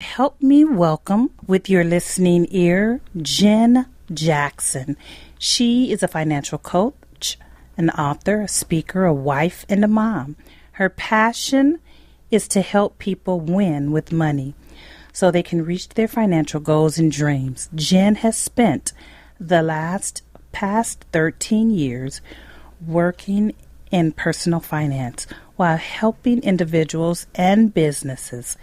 Help me welcome with your listening ear, Jen Jackson. She is a financial coach, an author, a speaker, a wife, and a mom. Her passion is to help people win with money so they can reach their financial goals and dreams. Jen has spent the past 13 years working in personal finance while helping individuals and businesses.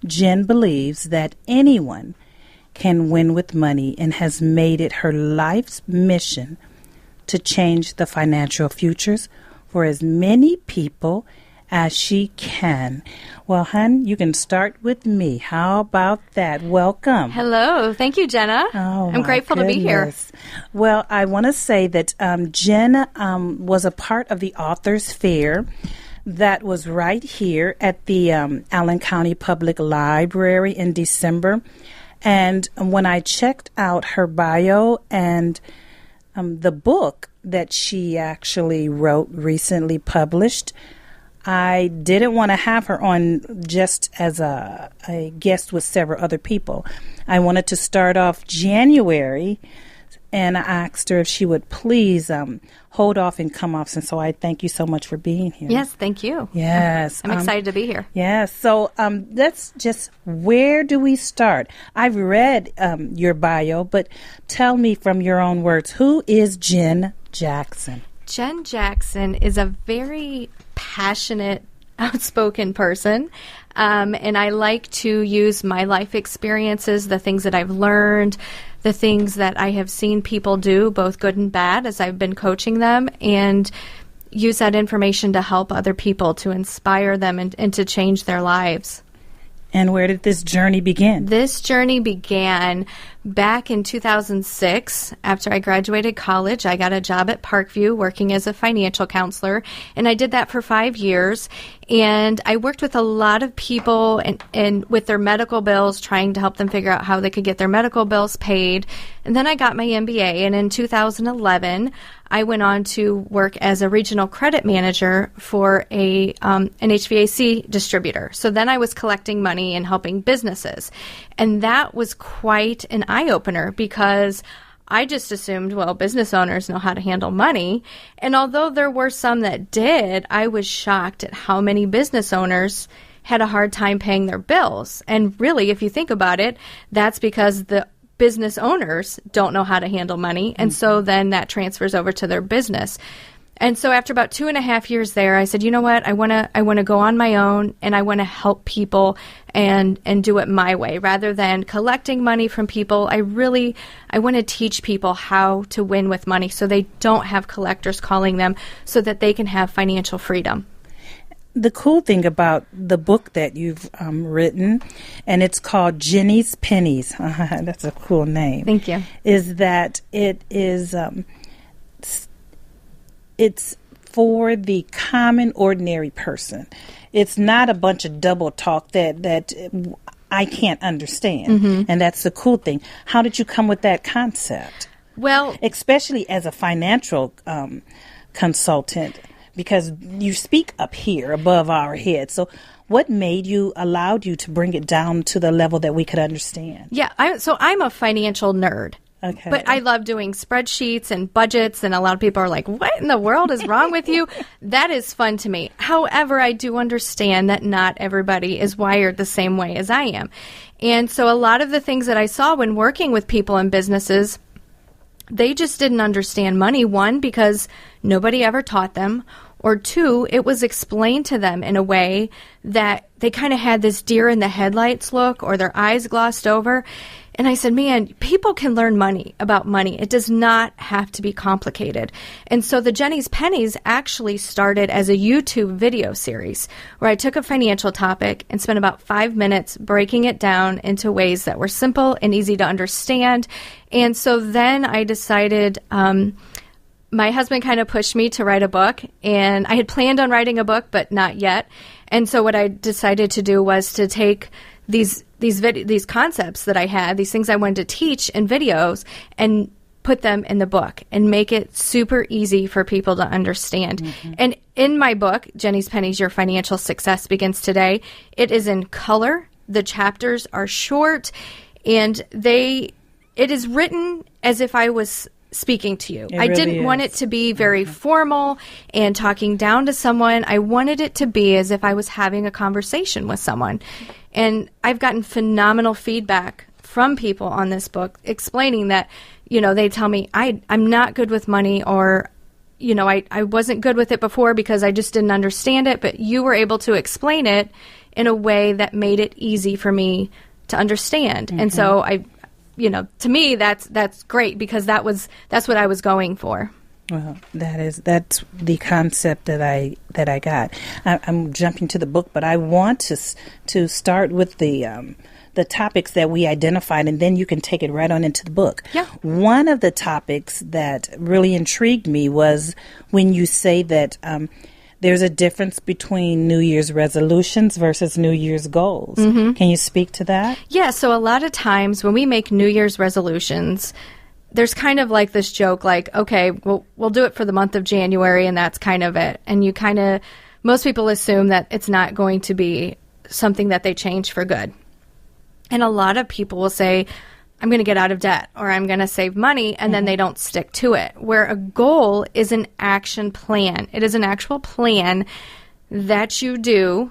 Jen believes that anyone can win with money and has made it her life's mission to change the financial futures for as many people as she can. Well, hon, you can start with me. How about that? Welcome. Hello. Thank you, Gena. Oh, I'm grateful to be here. Well, I want to say that Jen was a part of the Authors Fair that was right here at the Allen County Public Library in December. And when I checked out her bio and the book that she actually wrote, recently published, I didn't want to have her on just as a guest with several other people. I wanted to start off January, and I asked her if she would please hold off and come off. And so I thank you so much for being here. Yes, thank you. Yes. I'm excited to be here. Yes. So let's just, where do we start? I've read your bio, but tell me from your own words, who is Jen Jackson? Jen Jackson is a very passionate, outspoken person. And I like to use my life experiences, the things that I've learned, the things that I have seen people do, both good and bad, as I've been coaching them, and use that information to help other people, to inspire them and to change their lives. And where did this journey begin? This journey began back in 2006. After I graduated college, I got a job at Parkview working as a financial counselor, and I did that for 5 years. And I worked with a lot of people and with their medical bills, trying to help them figure out how they could get their medical bills paid. And then I got my MBA, and in 2011, I went on to work as a regional credit manager for an HVAC distributor. So then I was collecting money and helping businesses. And that was quite an eye-opener, because I just assumed, well, business owners know how to handle money. And although there were some that did, I was shocked at how many business owners had a hard time paying their bills. And really, if you think about it, that's because the business owners don't know how to handle money. And so then that transfers over to their business. And so after about 2.5 years there, I said, you know what, I want to go on my own, and I want to help people and do it my way rather than collecting money from people. I want to teach people how to win with money so they don't have collectors calling them, so that they can have financial freedom. The cool thing about the book that you've written, and it's called Jenny's Pennies. That's a cool name. Thank you. Is that it is it's for the common, ordinary person. It's not a bunch of double talk that I can't understand. Mm-hmm. And that's the cool thing. How did you come with that concept? Well, especially as a financial consultant, because you speak up here above our heads. So what allowed you to bring it down to the level that we could understand? Yeah, I'm a financial nerd. Okay. But I love doing spreadsheets and budgets, and a lot of people are like, what in the world is wrong with you? That is fun to me. However, I do understand that not everybody is wired the same way as I am. And so a lot of the things that I saw when working with people in businesses, they just didn't understand money. One, because nobody ever taught them. Or two, it was explained to them in a way that they kind of had this deer in the headlights look, or their eyes glossed over. And I said, man, people can learn about money. It does not have to be complicated. And so the Jenny's Pennies actually started as a YouTube video series where I took a financial topic and spent about 5 minutes breaking it down into ways that were simple and easy to understand. And so then I decided, my husband kind of pushed me to write a book, and I had planned on writing a book, but not yet. And so what I decided to do was to take these concepts that I had, these things I wanted to teach in videos, and put them in the book and make it super easy for people to understand. Mm-hmm. And in my book, Jenny's Pennies, Your Financial Success Begins Today, it is in color The chapters are short, and it is written as if I was speaking to you. I didn't want it to be very formal and talking down to someone. I wanted it to be as if I was having a conversation with someone. And I've gotten phenomenal feedback from people on this book explaining that, they tell me I'm not good with money, or, I wasn't good with it before because I just didn't understand it, but you were able to explain it in a way that made it easy for me to understand. And so to me, that's great, because that's what I was going for. Well, that's the concept that I got. I'm jumping to the book, but I want to start with the topics that we identified, and then you can take it right on into the book. Yeah. One of the topics that really intrigued me was when you say that there's a difference between New Year's resolutions versus New Year's goals. Can you speak to that? Yeah, so a lot of times when we make New Year's resolutions, there's kind of like this joke, like, okay, we'll do it for the month of January, and that's kind of it. And most people assume that it's not going to be something that they change for good. And a lot of people will say, I'm going to get out of debt, or I'm going to save money, and then they don't stick to it. Where a goal is an action plan. It is an actual plan that you do,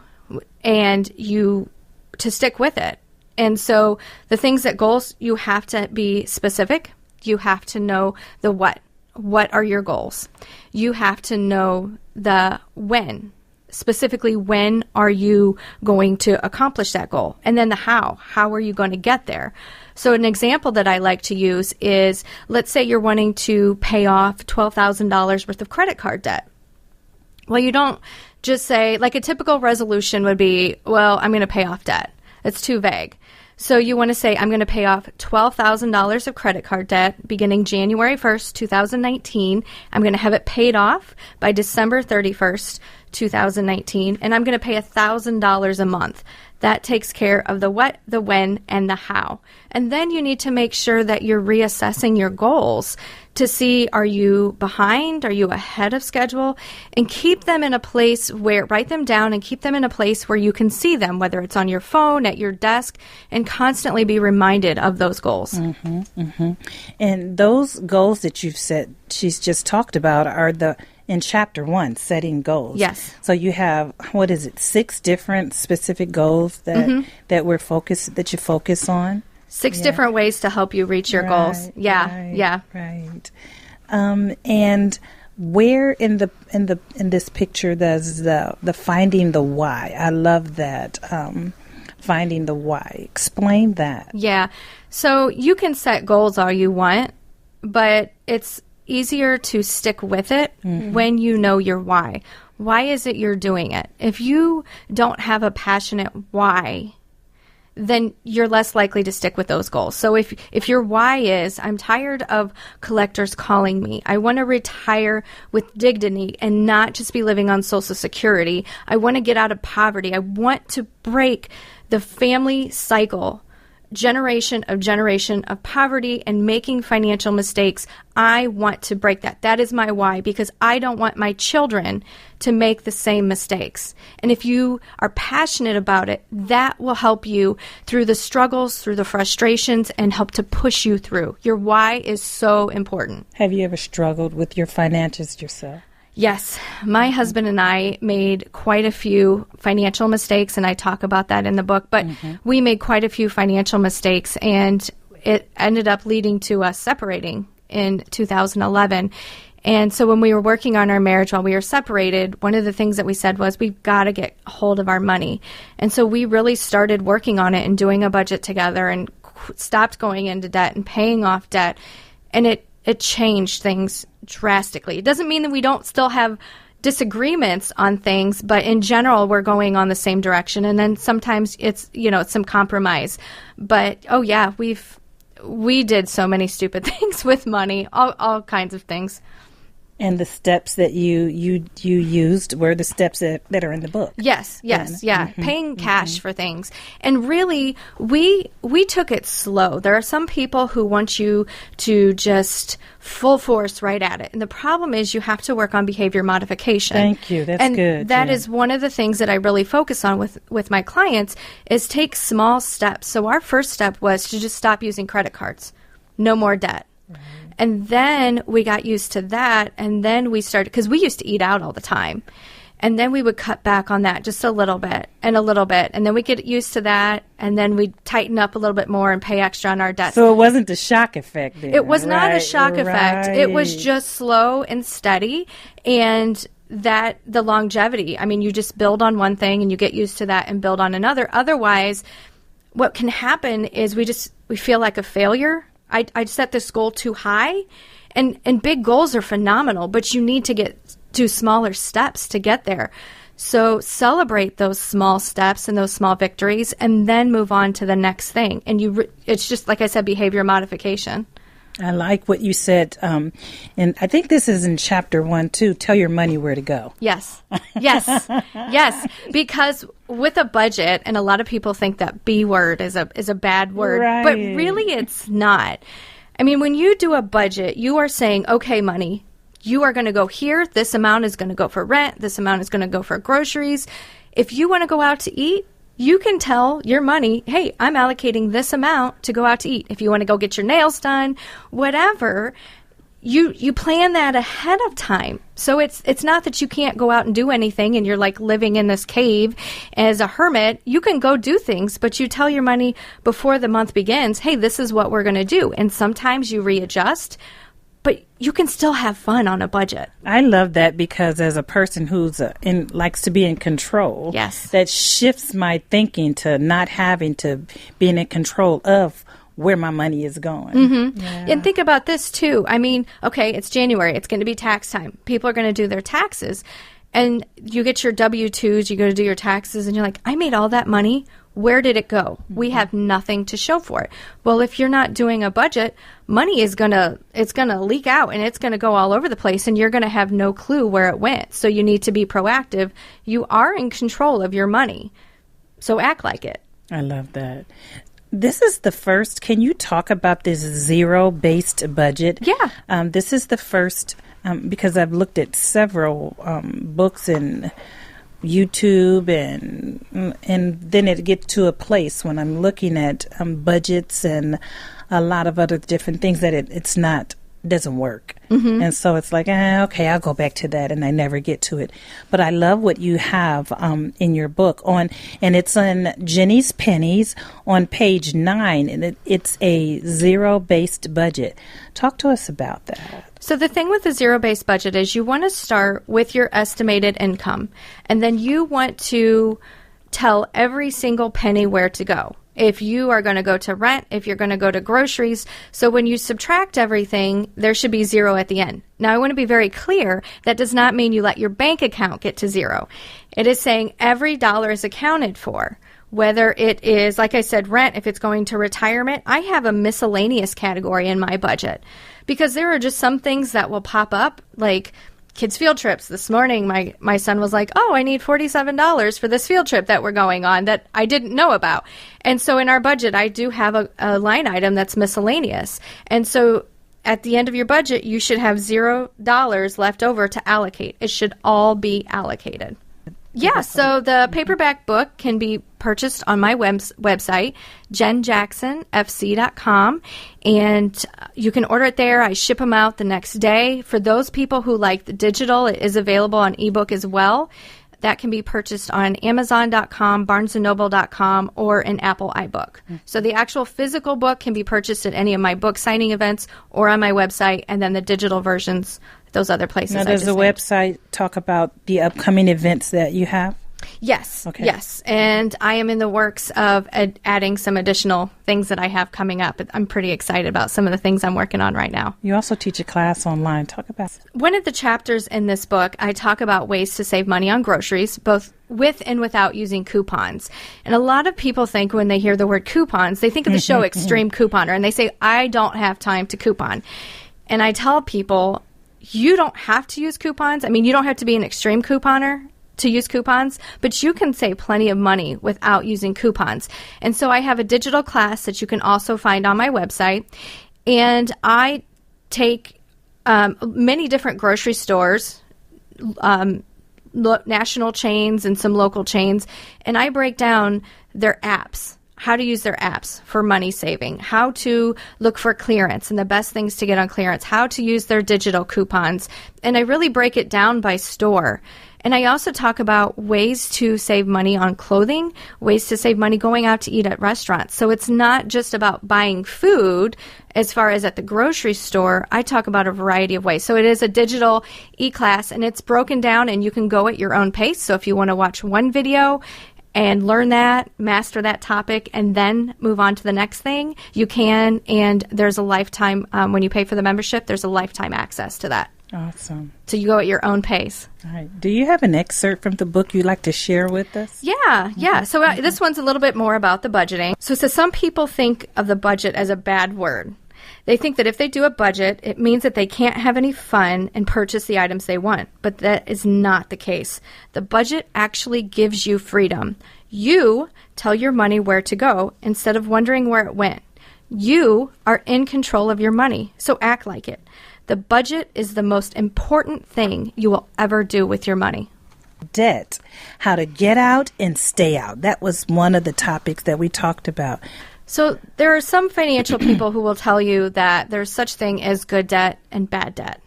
and to stick with it. And so the things that goals, you have to be specific. You have to know the what. What are your goals? You have to know the when. Specifically, when are you going to accomplish that goal? And then the how. How are you going to get there? So an example that I like to use is, let's say you're wanting to pay off $12,000 worth of credit card debt. Well, you don't just say, like a typical resolution would be, well, I'm going to pay off debt. It's too vague. So you want to say, I'm going to pay off $12,000 of credit card debt beginning January 1st, 2019. I'm going to have it paid off by December 31st, 2019, and I'm going to pay $1,000 a month. That takes care of the what, the when, and the how. And then you need to make sure that you're reassessing your goals to see, are you behind? Are you ahead of schedule? And keep them in a place write them down and keep them in a place where you can see them, whether it's on your phone, at your desk, and constantly be reminded of those goals. And those goals that you've said, she's just talked about, are in chapter 1, setting goals. Yes. So you have, 6 different specific goals that that you focus on? 6 different ways to help you reach your goals. Yeah. Right. And where in this picture does the finding the why? I love that. Finding the why. Explain that. Yeah. So you can set goals all you want, but it's easier to stick with it when you know your why. Why is it you're doing it? If you don't have a passionate why, then you're less likely to stick with those goals. So if your why is, I'm tired of collectors calling me, I want to retire with dignity and not just be living on Social Security, I want to get out of poverty, I want to break the family cycle, generation of poverty and making financial mistakes. I want to break that. That is my why, because I don't want my children to make the same mistakes. And if you are passionate about it, that will help you through the struggles, through the frustrations, and help to push you through. Your why is so important. Have you ever struggled with your finances yourself? Yes, my husband and I made quite a few financial mistakes, and I talk about that in the book, but we made quite a few financial mistakes, and it ended up leading to us separating in 2011. And so when we were working on our marriage while we were separated, one of the things that we said was, we've got to get a hold of our money. And so we really started working on it and doing a budget together and stopped going into debt and paying off debt. And it changed things drastically. It doesn't mean that we don't still have disagreements on things, but in general, we're going on the same direction. And then sometimes it's some compromise. But, we did so many stupid things with money, all kinds of things. And the steps that you used were the steps that are in the book. Yes, yeah. Mm-hmm, paying cash for things. And really, we took it slow. There are some people who want you to just full force right at it. And the problem is you have to work on behavior modification. Thank you. That's good. And that is one of the things that I really focus on with my clients is take small steps. So our first step was to just stop using credit cards. No more debt. Right. And then we got used to that, and then we started, because we used to eat out all the time, and then we would cut back on that just a little bit, and then we get used to that, and then we tighten up a little bit more and pay extra on our debts. So it wasn't the shock effect then. It was not a shock effect. It was just slow and steady, and that the longevity. I mean, you just build on one thing, and you get used to that and build on another. Otherwise, what can happen is we feel like a failure. I set this goal too high, and big goals are phenomenal, but you need to do smaller steps to get there. So celebrate those small steps and those small victories, and then move on to the next thing. And it's just, like I said, behavior modification. I like what you said, and I think this is in chapter 1 too. Tell your money where to go. Yes, because with a budget, and a lot of people think that B word is a bad word, right. But really it's not. I mean, when you do a budget, you are saying, okay, money, you are going to go here. This amount is going to go for rent. This amount is going to go for groceries. If you want to go out to eat, you can tell your money, hey, I'm allocating this amount to go out to eat. If you want to go get your nails done, whatever, you plan that ahead of time. So it's not that you can't go out and do anything and you're like living in this cave as a hermit. You can go do things, but you tell your money before the month begins, hey, this is what we're going to do. And sometimes you readjust, but you can still have fun on a budget. I love that, because as a person who's likes to be in control, yes, that shifts my thinking to not having to be in control of where my money is going. Mm-hmm. Yeah. And think about this too. I mean, okay, it's January. It's going to be tax time. People are going to do their taxes. And you get your W-2s, you go to do your taxes, and you're like, I made all that money. Where did it go? Mm-hmm. We have nothing to show for it. Well, if you're not doing a budget, money is it's gonna leak out, and it's gonna go all over the place, and you're gonna have no clue where it went. So you need to be proactive. You are in control of your money, so act like it. I love that. This is the first. Can you talk about this zero-based budget? Yeah. This is the first, because I've looked at several books and YouTube, and then it gets to a place when I'm looking at budgets and a lot of other different things that it's not doesn't work. Mm-hmm. And so it's like, okay, I'll go back to that, and I never get to it. But I love what you have in your book and it's on Jenny's Pennies on page 9, and it's a zero-based budget. Talk to us about that. So the thing with the zero-based budget is you want to start with your estimated income, and then you want to tell every single penny where to go. If you are going to go to rent, if you're going to go to groceries. So when you subtract everything, there should be zero at the end. Now, I want to be very clear. That does not mean you let your bank account get to zero. It is saying every dollar is accounted for. Whether it is, like I said, rent, if it's going to retirement, I have a miscellaneous category in my budget, because there are just some things that will pop up, like kids' field trips. This morning, my son was like, oh, I need $47 for this field trip that we're going on that I didn't know about. And so in our budget, I do have a line item that's miscellaneous. And so at the end of your budget, you should have $0 left over to allocate. It should all be allocated. Yeah, so the paperback book can be purchased on my website, jenjacksonfc.com, and you can order it there. I ship them out the next day. For those people who like the digital, it is available on ebook as well. That can be purchased on Amazon.com, BarnesandNoble.com, or an Apple iBook. So the actual physical book can be purchased at any of my book signing events or on my website, and then the digital versions, those other places. Now, does the website talk about the upcoming events that you have? Yes. Okay. Yes. And I am in the works of adding some additional things that I have coming up. I'm pretty excited about some of the things I'm working on right now. You also teach a class online. Talk about it. One of the chapters in this book, I talk about ways to save money on groceries, both with and without using coupons. And a lot of people think when they hear the word coupons, they think of the show Extreme Couponer, and they say, I don't have time to coupon. And I tell people, you don't have to use coupons. I mean, you don't have to be an extreme couponer to use coupons, but you can save plenty of money without using coupons. And so I have a digital class that you can also find on my website. And I take many different grocery stores, national chains and some local chains, and I break down their apps, how to use their apps for money saving, how to look for clearance and the best things to get on clearance, how to use their digital coupons. And I really break it down by store. And I also talk about ways to save money on clothing, ways to save money going out to eat at restaurants. So it's not just about buying food as far as at the grocery store. I talk about a variety of ways. So it is a digital e-class, and it's broken down, and you can go at your own pace. So if you want to watch one video and learn that, master that topic, and then move on to the next thing, you can. And there's a lifetime, when you pay for the membership, there's a lifetime access to that. Awesome. So you go at your own pace. All right. Do you have an excerpt from the book you'd like to share with us? Yeah. So this one's a little bit more about the budgeting. So some people think of the budget as a bad word. They think that if they do a budget, it means that they can't have any fun and purchase the items they want. But that is not the case. The budget actually gives you freedom. You tell your money where to go instead of wondering where it went. You are in control of your money, so act like it. The budget is the most important thing you will ever do with your money. Debt, how to get out and stay out. That was one of the topics that we talked about. So there are some financial people who will tell you that there's such thing as good debt and bad debt.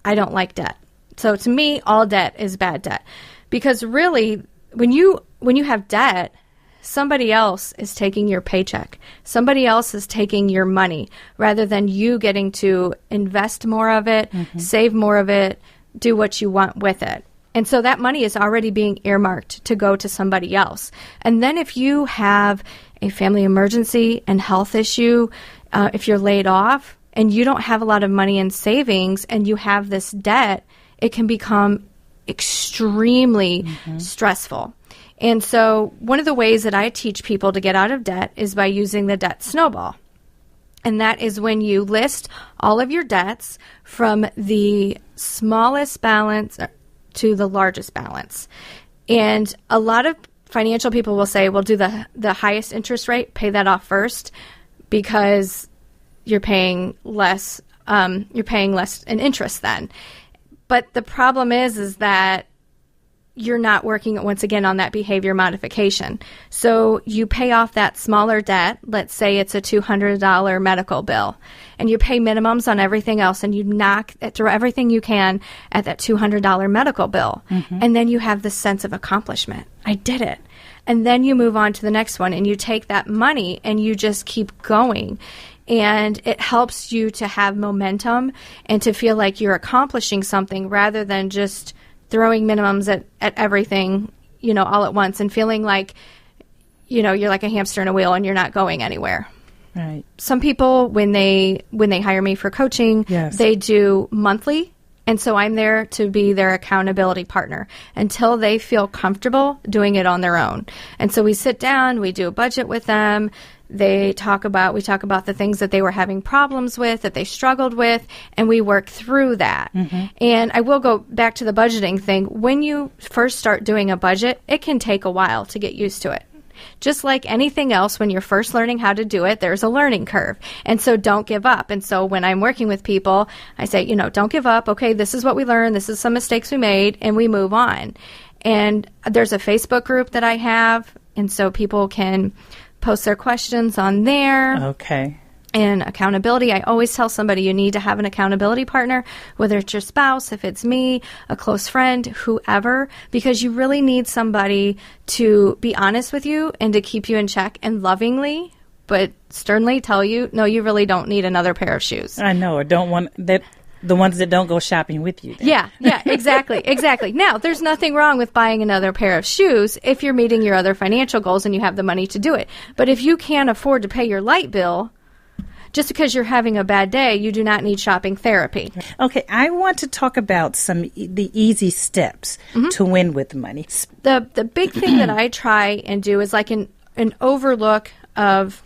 I don't like debt. So to me, all debt is bad debt. Because really, when you have debt, somebody else is taking your paycheck. Somebody else is taking your money rather than you getting to invest more of it, save more of it, do what you want with it. And so that money is already being earmarked to go to somebody else. And then if you have a family emergency and health issue, if you're laid off and you don't have a lot of money in savings and you have this debt, it can become extremely stressful. And so one of the ways that I teach people to get out of debt is by using the debt snowball. And that is when you list all of your debts from the smallest balance to the largest balance. And a lot of financial people will say, well, do the highest interest rate, pay that off first because you're paying less in interest then. But the problem is that you're not working, once again, on that behavior modification. So you pay off that smaller debt. Let's say it's a $200 medical bill, and you pay minimums on everything else, and you knock through everything you can at that $200 medical bill. And then you have this sense of accomplishment. I did it. And then you move on to the next one, and you take that money, and you just keep going. And it helps you to have momentum and to feel like you're accomplishing something rather than just throwing minimums at everything, all at once and feeling like, you're like a hamster in a wheel and you're not going anywhere. Right. Some people, when they hire me for coaching, they do monthly. And so I'm there to be their accountability partner until they feel comfortable doing it on their own. And so we sit down, we do a budget with them. We talk about the things that they were having problems with, that they struggled with, and we work through that. And I will go back to the budgeting thing. When you first start doing a budget, it can take a while to get used to it. Just like anything else, when you're first learning how to do it, there's a learning curve. And so don't give up. And so when I'm working with people, I say, don't give up. Okay, this is what we learned. This is some mistakes we made, and we move on. And there's a Facebook group that I have, and so people can post their questions on there. Okay. And accountability, I always tell somebody you need to have an accountability partner, whether it's your spouse, if it's me, a close friend, whoever, because you really need somebody to be honest with you and to keep you in check and lovingly, but sternly tell you, no, you really don't need another pair of shoes. I know, or don't want that. The ones that don't go shopping with you. Then. Yeah, exactly. Now, there's nothing wrong with buying another pair of shoes if you're meeting your other financial goals and you have the money to do it. But if you can't afford to pay your light bill, just because you're having a bad day, you do not need shopping therapy. Okay, I want to talk about the easy steps to win with money. The big thing that I try and do is like an overlook of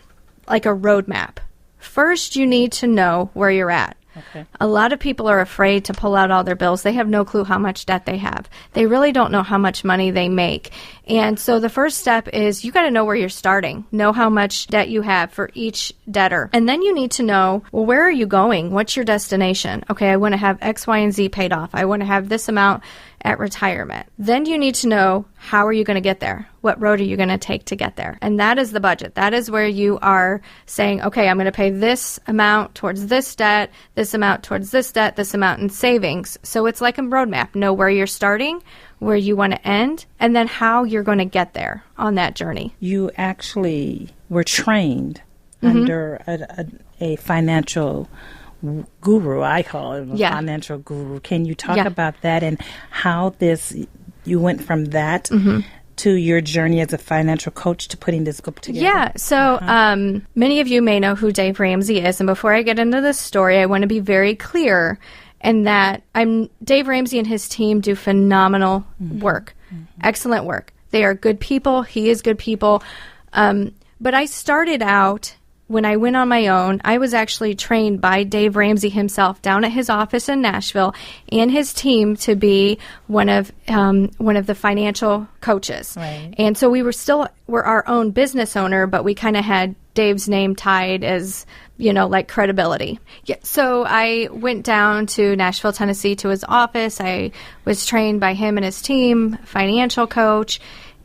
like a roadmap. First, you need to know where you're at. Okay. A lot of people are afraid to pull out all their bills. They have no clue how much debt they have. They really don't know how much money they make. And so the first step is you got to know where you're starting. Know how much debt you have for each debtor. And then you need to know, well, where are you going? What's your destination? Okay, I want to have X, Y, and Z paid off. I want to have this amount at retirement. Then you need to know, how are you going to get there? What road are you going to take to get there? And that is the budget. That is where you are saying, okay, I'm going to pay this amount towards this debt, this amount towards this debt, this amount in savings. So it's like a roadmap. Know where you're starting, where you want to end, and then how you're going to get there on that journey. You actually were trained under a financial guru, I call him, a financial guru. Can you talk about that and how you went from that to your journey as a financial coach to putting this book together? Yeah, so many of you may know who Dave Ramsey is, and before I get into this story, I want to be very clear in that Dave Ramsey and his team do phenomenal work, excellent work. They are good people. He is good people. But I started out, when I went on my own, I was actually trained by Dave Ramsey himself down at his office in Nashville and his team to be one of the financial coaches. Right. And so we were our own business owner, but we kind of had Dave's name tied as, like credibility. Yeah, so I went down to Nashville, Tennessee to his office. I was trained by him and his team, financial coach,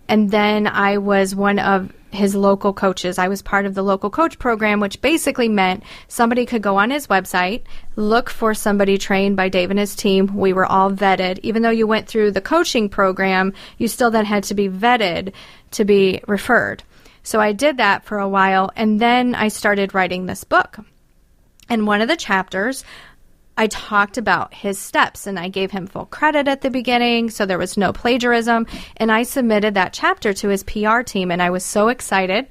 and then I was one of his local coaches. I was part of the local coach program, which basically meant somebody could go on his website, look for somebody trained by Dave and his team. We were all vetted. Even though you went through the coaching program, you still then had to be vetted to be referred. So I did that for a while, and then I started writing this book. And one of the chapters, I talked about his steps, and I gave him full credit at the beginning, so there was no plagiarism. And I submitted that chapter to his PR team, and I was so excited.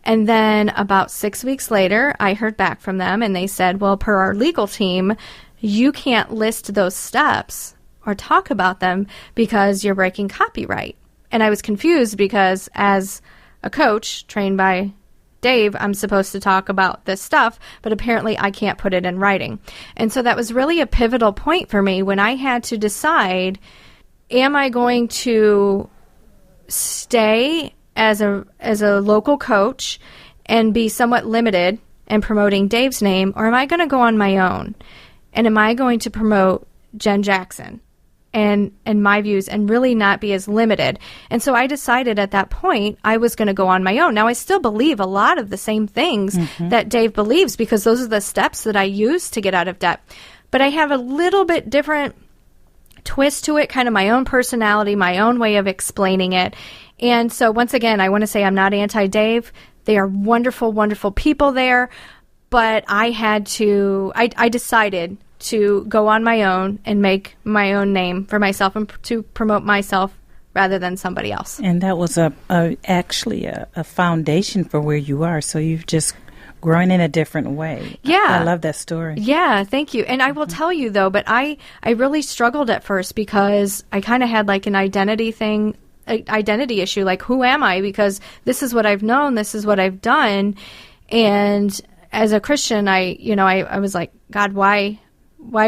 And then about 6 weeks later, I heard back from them, and they said, well, per our legal team, you can't list those steps or talk about them because you're breaking copyright. And I was confused because as a coach trained by Dave, I'm supposed to talk about this stuff, but apparently I can't put it in writing. And so that was really a pivotal point for me when I had to decide, am I going to stay as a local coach and be somewhat limited in promoting Dave's name, or am I going to go on my own? And am I going to promote Jen Jackson and my views and really not be as limited? And so I decided at that point I was going to go on my own. Now, I still believe a lot of the same things that Dave believes because those are the steps that I use to get out of debt. But I have a little bit different twist to it, kind of my own personality, my own way of explaining it. And so once again, I want to say I'm not anti-Dave. They are wonderful, wonderful people there. But I decided to go on my own and make my own name for myself and to promote myself rather than somebody else. And that was actually a foundation for where you are. So you've just grown in a different way. Yeah. I love that story. Yeah, thank you. And I will tell you, though, but I really struggled at first because I kind of had like an identity issue, like who am I? Because this is what I've known, this is what I've done. And as a Christian, I was like, God, why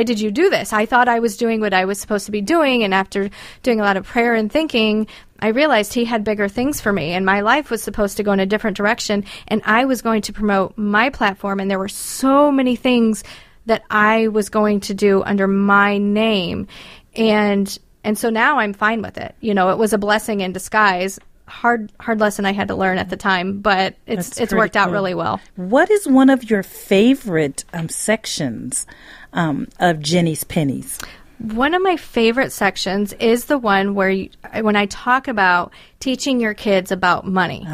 did you do this? I thought I was doing what I was supposed to be doing. And after doing a lot of prayer and thinking, I realized he had bigger things for me. And my life was supposed to go in a different direction. And I was going to promote my platform. And there were so many things that I was going to do under my name. And so now I'm fine with it. It was a blessing in disguise. Hard lesson I had to learn at the time, but it's worked out really well. What is one of your favorite sections of Jenny's Pennies? One of my favorite sections is the one where when I talk about teaching your kids about money.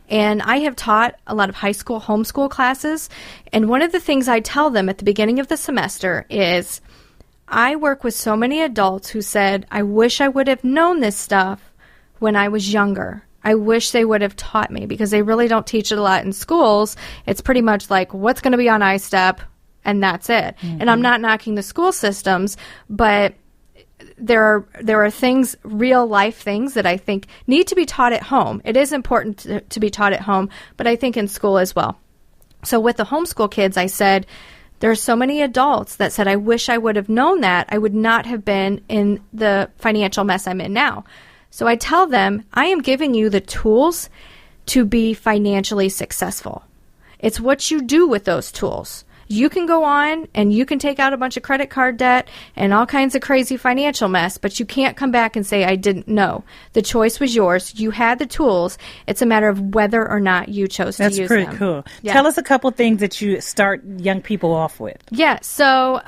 And I have taught a lot of high school homeschool classes, and one of the things I tell them at the beginning of the semester is I work with so many adults who said, I wish I would have known this stuff when I was younger. I wish they would have taught me, because they really don't teach it a lot in schools. It's pretty much like what's going to be on iStep, and that's it. And I'm not knocking the school systems, but there are things, real life things that I think need to be taught at home. It is important to be taught at home, but I think in school as well. So with the homeschool kids, I said, There are so many adults that said, I wish I would have known that. I would not have been in the financial mess I'm in now. So I tell them, I am giving you the tools to be financially successful. It's what you do with those tools. You can go on and you can take out a bunch of credit card debt and all kinds of crazy financial mess, but you can't come back and say, I didn't know. The choice was yours. You had the tools. It's a matter of whether or not you chose to use them. That's pretty cool. Yeah. Tell us a couple things that you start young people off with. Yeah. So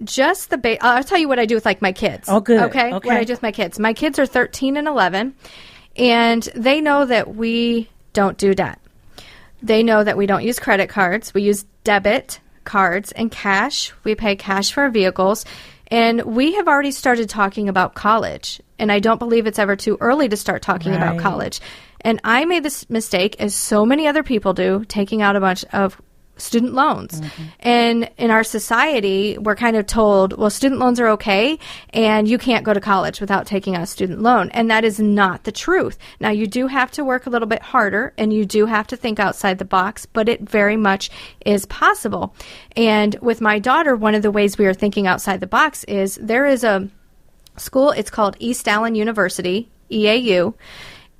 just I'll tell you what I do with like my kids. Oh, good. Okay. What I do with my kids. My kids are 13 and 11, and they know that we don't do debt. They know that we don't use credit cards. We use debit cards and cash. We pay cash for our vehicles. And we have already started talking about college. And I don't believe it's ever too early to start talking about college. And I made this mistake, as so many other people do, taking out a bunch of student loans. And in our society, we're kind of told, well, student loans are okay, and you can't go to college without taking out a student loan. And that is not the truth. Now, you do have to work a little bit harder, and you do have to think outside the box, but it very much is possible. And with my daughter, one of the ways we are thinking outside the box is there is a school, it's called East Allen University, EAU.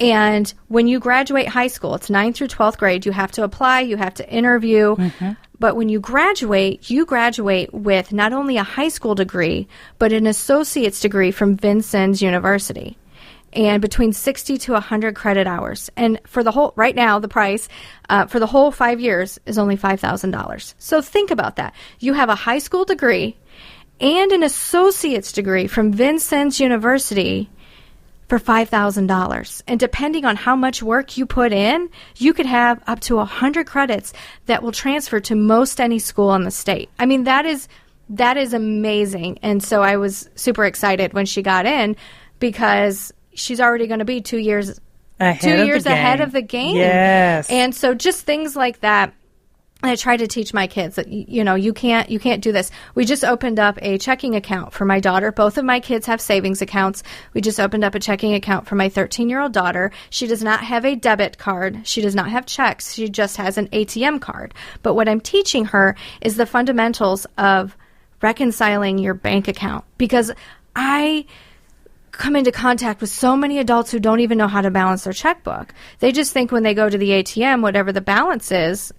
And when you graduate high school, it's 9th through 12th grade, you have to apply, you have to interview. But when you graduate with not only a high school degree, but an associate's degree from Vincennes University. And between 60 to 100 credit hours. And for the whole, right now, the price for the whole 5 years is only $5,000. So think about that. You have a high school degree and an associate's degree from Vincennes University for $5,000. And depending on how much work you put in, you could have up to 100 credits that will transfer to most any school in the state. I mean, that is amazing. And so I was super excited when she got in, because she's already going to be 2 years ahead of the game. Yes. And so just things like that. I try to teach my kids that, you can't do this. We just opened up a checking account for my daughter. Both of my kids have savings accounts. We just opened up a checking account for my 13-year-old daughter. She does not have a debit card. She does not have checks. She just has an ATM card. But what I'm teaching her is the fundamentals of reconciling your bank account, because I come into contact with so many adults who don't even know how to balance their checkbook. They just think when they go to the ATM, whatever the balance is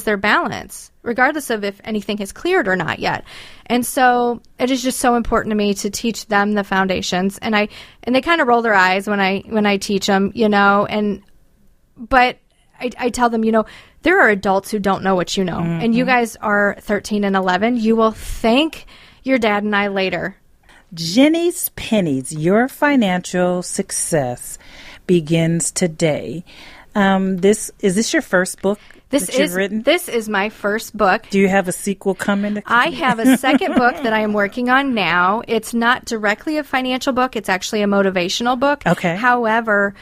their balance, regardless of if anything has cleared or not yet. And so it is just so important to me to teach them the foundations. And they kind of roll their eyes when I teach them, but I tell them, there are adults who don't know what you know. And you guys are 13 and 11. You will thank your dad and I later. Jenny's Pennies, Your Financial Success begins today. Is this your first book? This is my first book. Do you have a sequel coming? I have a second book that I am working on now. It's not directly a financial book. It's actually a motivational book. Okay. However,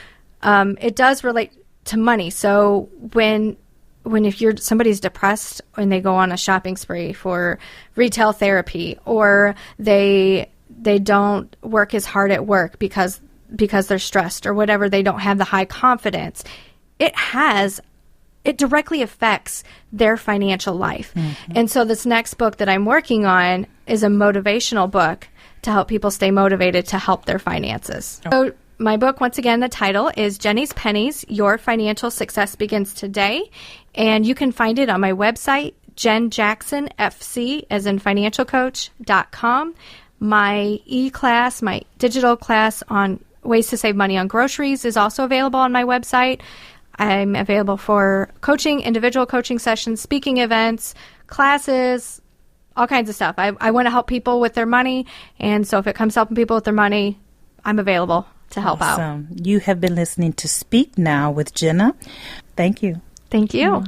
it does relate to money. So if somebody's depressed and they go on a shopping spree for retail therapy, or they don't work as hard at work because they're stressed or whatever, they don't have the high confidence, it directly affects their financial life. And so this next book that I'm working on is a motivational book to help people stay motivated to help their finances. So my book, once again, the title is Jenny's Pennies, Your Financial Success Begins Today. And you can find it on my website, JenJacksonFC, as in financialcoach.com. My e-class, my digital class on ways to save money on groceries is also available on my website. I'm available for coaching, individual coaching sessions, speaking events, classes, all kinds of stuff. I want to help people with their money. And so if it comes to helping people with their money, I'm available to help out. You have been listening to Speak Now with Gena. Thank you. Thank you.